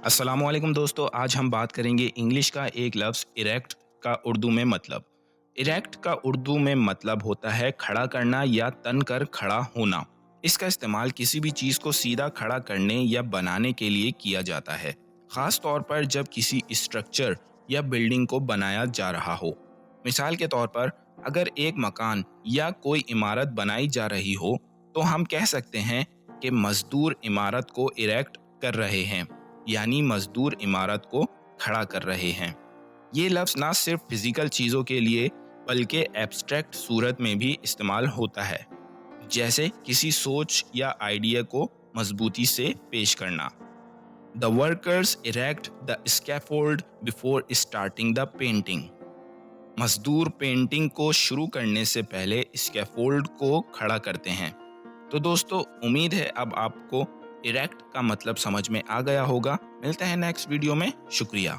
अस्सलाम वालेकुम दोस्तों, आज हम बात करेंगे इंग्लिश का एक लफ्ज़ इरेक्ट का उर्दू में मतलब। इरेक्ट का उर्दू में मतलब होता है खड़ा करना या तन कर खड़ा होना। इसका इस्तेमाल किसी भी चीज़ को सीधा खड़ा करने या बनाने के लिए किया जाता है, ख़ास तौर पर जब किसी स्ट्रक्चर या बिल्डिंग को बनाया जा रहा हो। मिसाल के तौर पर, अगर एक मकान या कोई इमारत बनाई जा रही हो, तो हम कह सकते हैं कि मज़दूर इमारत को इरेक्ट कर रहे हैं, यानी मजदूर इमारत को खड़ा कर रहे हैं। ये लफ्ज़ ना सिर्फ फिजिकल चीज़ों के लिए बल्कि एब्स्ट्रैक्ट सूरत में भी इस्तेमाल होता है, जैसे किसी सोच या आइडिया को मजबूती से पेश करना। The workers erect the scaffold before starting the painting. मजदूर पेंटिंग को शुरू करने से पहले स्कैफोल्ड को खड़ा करते हैं। तो दोस्तों, उम्मीद है अब आपको इरेक्ट का मतलब समझ में आ गया होगा। मिलते हैं नेक्स्ट वीडियो में। शुक्रिया।